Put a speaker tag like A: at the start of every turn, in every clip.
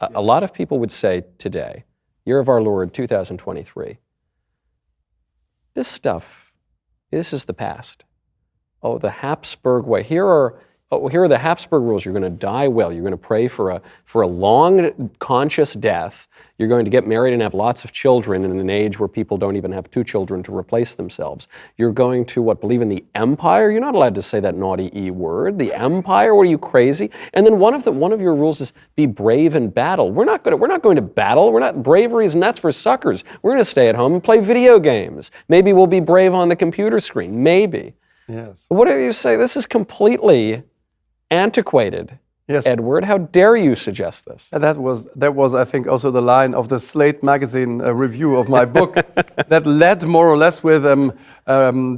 A: A lot of people would say today, year of our Lord 2023, this is the past. Oh, the Habsburg way. Here are the Habsburg rules. You're going to die well. You're going to pray for a long, conscious death. You're going to get married and have lots of children in an age where people don't even have 2 children to replace themselves. You're going to, believe in the empire? You're not allowed to say that naughty E word. The empire? What are you, crazy? And then one of your rules is be brave in battle. We're not going to battle. Bravery is nuts for suckers. We're going to stay at home and play video games. Maybe we'll be brave on the computer screen. Maybe.
B: Yes.
A: What do you say? This is completely antiquated.
B: Yes.
A: Edward, how dare you suggest this?
B: And that was, I think, also the line of the Slate magazine review of my book that led more or less with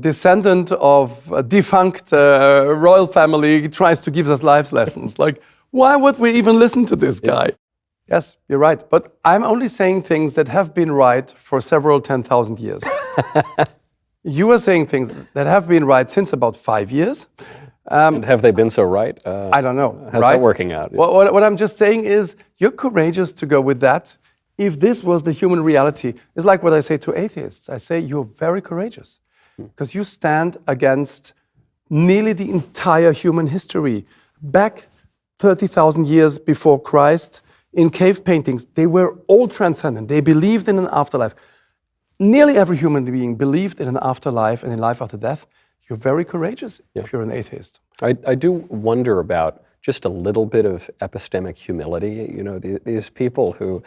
B: descendant of a defunct royal family tries to give us life lessons. Like, why would we even listen to this guy? Yes, you're right. But I'm only saying things that have been right for several 10,000 years. You are saying things that have been right since about 5 years.
A: And have they been so right?
B: I don't know.
A: How's that working out?
B: What I'm just saying is, you're courageous to go with that. If this was the human reality, it's like what I say to atheists. I say, you're very courageous because you stand against nearly the entire human history. Back 30,000 years before Christ, in cave paintings, they were all transcendent. They believed in an afterlife. Nearly every human being believed in an afterlife and in life after death. You're very courageous if you're an atheist.
A: I do wonder about just a little bit of epistemic humility. You know, these people who,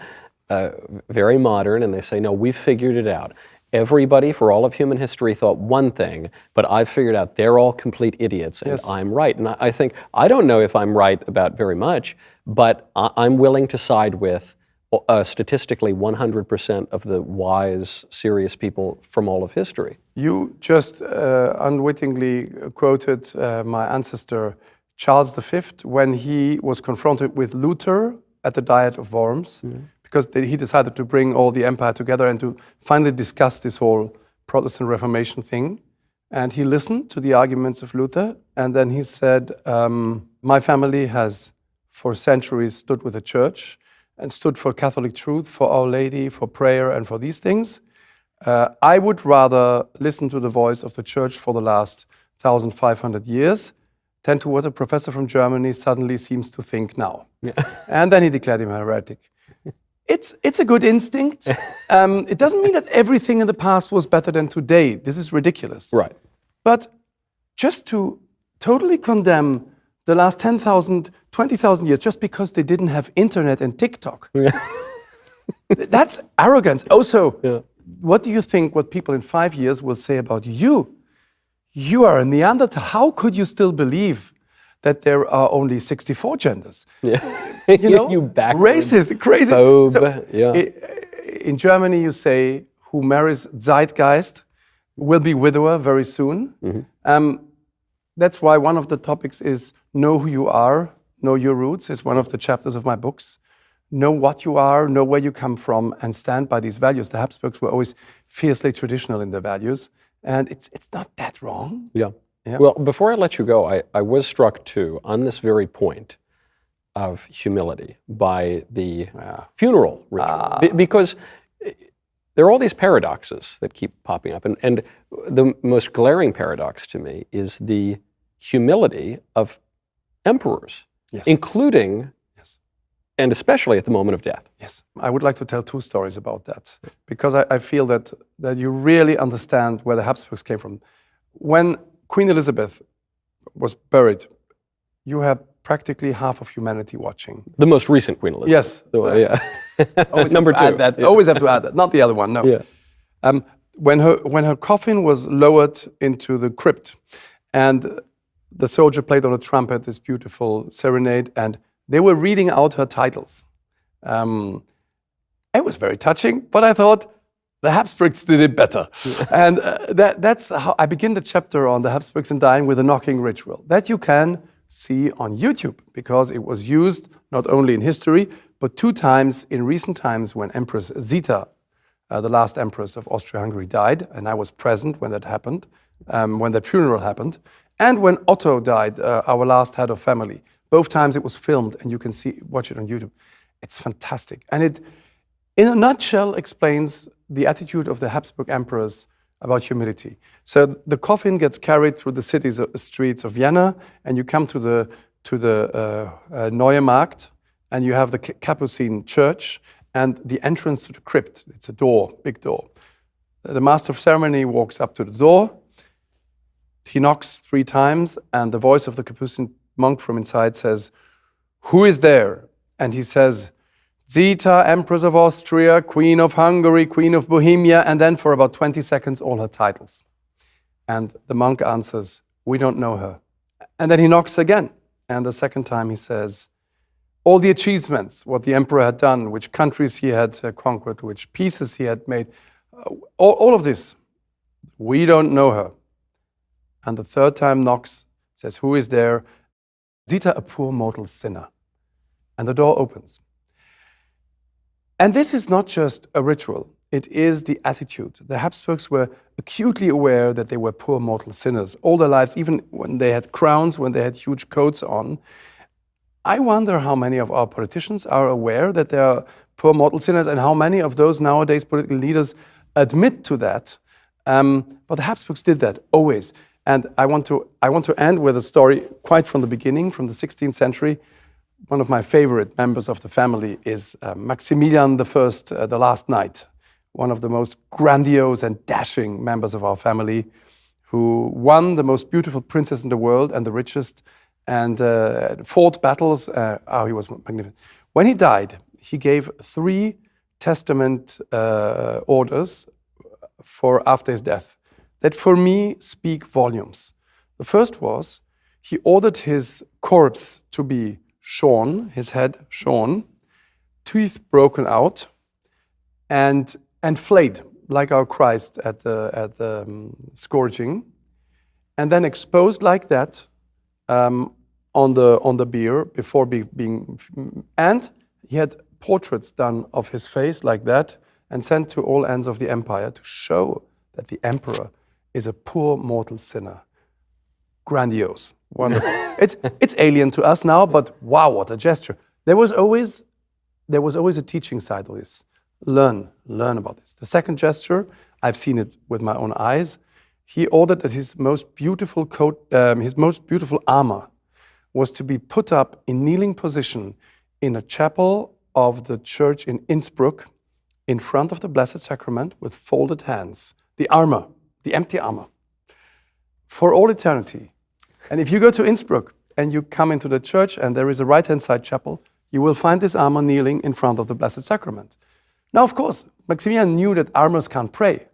A: very modern, and they say, no, we've figured it out. Everybody for all of human history thought one thing, but I've figured out they're all complete idiots and I'm right. And I think, I don't know if I'm right about very much, but I'm willing to side with statistically 100% of the wise, serious people from all of history.
B: You just unwittingly quoted my ancestor Charles V when he was confronted with Luther at the Diet of Worms, because he decided to bring all the empire together and to finally discuss this whole Protestant Reformation thing. And he listened to the arguments of Luther, and then he said, my family has for centuries stood with the church and stood for Catholic truth, for Our Lady, for prayer, and for these things. I would rather listen to the voice of the church for the last 1,500 years than to what a professor from Germany suddenly seems to think now. And then he declared him a heretic. It's a good instinct. It doesn't mean that everything in the past was better than today. This is ridiculous.
A: Right.
B: But just to totally condemn the last 10,000, 20,000 years just because they didn't have internet and TikTok. That's arrogance. Also, what do you think what people in 5 years will say about you? You are a Neanderthal. How could you still believe that there are only 64 genders? You know,
A: you backwards,
B: racist, crazy.
A: Phobe,
B: So, in Germany, you say, who marries Zeitgeist will be widower very soon. That's why one of the topics is know who you are, know your roots. It's one of the chapters of my books. Know what you are, know where you come from, and stand by these values. The Habsburgs were always fiercely traditional in their values, and it's not that wrong.
A: Yeah. Well, before I let you go, I was struck too on this very point of humility by the funeral ritual, because there are all these paradoxes that keep popping up, and the most glaring paradox to me is the humility of emperors, including and especially at the moment of death.
B: Yes, I would like to tell 2 stories about that, because I feel that you really understand where the Habsburgs came from. When Queen Elizabeth was buried, you had practically half of humanity watching.
A: The most recent Queen Elizabeth.
B: Yes. Always
A: Number
B: have to
A: 2.
B: add that. Always have to add that. Not the other one, no. When her coffin was lowered into the crypt, and the soldier played on a trumpet this beautiful serenade, and they were reading out her titles. It was very touching, but I thought the Habsburgs did it better. And that's how I begin the chapter on the Habsburgs and dying with a knocking ritual that you can see on YouTube, because it was used not only in history, but 2 times in recent times when Empress Zita, the last empress of Austria-Hungary, died, and I was present when that happened, when that funeral happened, and when Otto died, our last head of family. Both times it was filmed, and you can watch it on YouTube. It's fantastic. And it, in a nutshell, explains the attitude of the Habsburg emperors about humility. So the coffin gets carried through the streets of Vienna, and you come to the Neue Markt, and you have the Capuchin church and the entrance to the crypt. It's a door, big door. The master of ceremony walks up to the door. He knocks 3 times, and the voice of the Capuchin monk from inside says, "Who is there?" And he says, "Zita, Empress of Austria, Queen of Hungary, Queen of Bohemia," and then for about 20 seconds, all her titles. And the monk answers, "We don't know her." And then he knocks again. And the second time he says, all the achievements, what the emperor had done, which countries he had conquered, which peaces he had made, all of this, "We don't know her." And the third time knocks, says, "Who is there?" "Zita, a poor mortal sinner." And the door opens. And this is not just a ritual, it is the attitude. The Habsburgs were acutely aware that they were poor mortal sinners all their lives, even when they had crowns, when they had huge coats on. I wonder how many of our politicians are aware that they are poor mortal sinners, and how many of those nowadays political leaders admit to that. But the Habsburgs did that, always. And I want to end with a story quite from the beginning, from the 16th century. One of my favorite members of the family is Maximilian I, the Last Knight, one of the most grandiose and dashing members of our family, who won the most beautiful princess in the world and the richest, and fought battles. He was magnificent. When he died, he gave 3 testament orders for after his death that for me speak volumes. The first was, he ordered his corpse to be shorn, his head shorn, teeth broken out, and flayed like our Christ at the scourging, and then exposed like that on the bier before being. And he had portraits done of his face like that, and sent to all ends of the empire to show that the emperor is a poor mortal sinner. Grandiose, wonderful. It's alien to us now, but wow, what a gesture! There was always a teaching side of this. Learn about this. The second gesture, I've seen it with my own eyes. He ordered that his most beautiful coat, his most beautiful armor, was to be put up in kneeling position in a chapel of the church in Innsbruck, in front of the Blessed Sacrament, with folded hands. The armor, the empty armor, for all eternity. And if you go to Innsbruck and you come into the church and there is a right-hand side chapel, you will find this armor kneeling in front of the Blessed Sacrament. Now, of course, Maximilian knew that armors can't pray,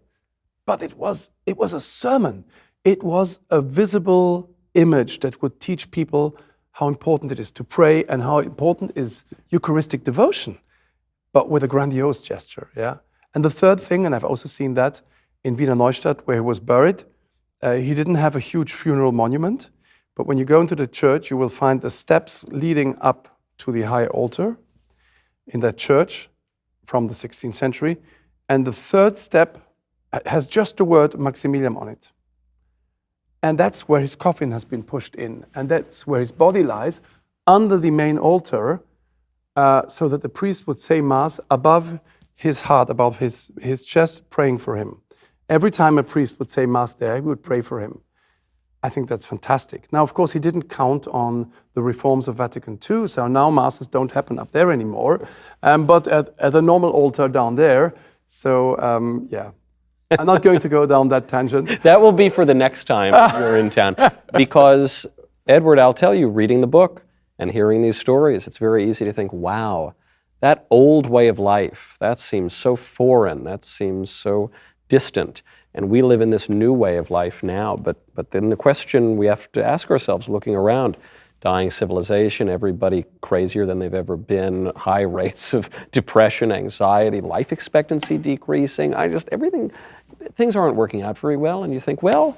B: but it was a sermon. It was a visible image that would teach people how important it is to pray and how important is Eucharistic devotion, but with a grandiose gesture, yeah? And the third thing, and I've also seen that in Wiener Neustadt, where he was buried, he didn't have a huge funeral monument, but when you go into the church, you will find the steps leading up to the high altar in that church from the 16th century. And the third step has just the word Maximilian on it. And that's where his coffin has been pushed in. And that's where his body lies, under the main altar, so that the priest would say Mass above his heart, above his chest, praying for him. Every time a priest would say Mass there, he would pray for him. I think that's fantastic. Now, of course, he didn't count on the reforms of Vatican II, so now Masses don't happen up there anymore, but at the normal altar down there. So, yeah. I'm not going to go down that tangent.
A: That will be for the next time you're in town. Because, Edward, I'll tell you, reading the book and hearing these stories, it's very easy to think, wow, that old way of life, that seems so foreign, that seems so distant. And we live in this new way of life now. But then the question we have to ask ourselves, looking around, dying civilization, everybody crazier than they've ever been, high rates of depression, anxiety, life expectancy decreasing, things aren't working out very well. And you think, well,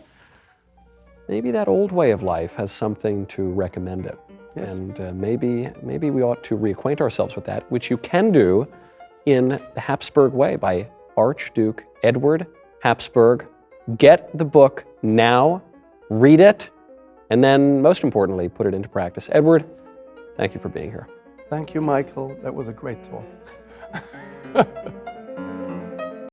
A: maybe that old way of life has something to recommend it. Yes. And maybe we ought to reacquaint ourselves with that, which you can do in the Habsburg way by Archduke Edward Habsburg. Get the book now, read it, and then, most importantly, put it into practice. Edward, thank you for being here.
B: Thank you, Michael. That was a great talk.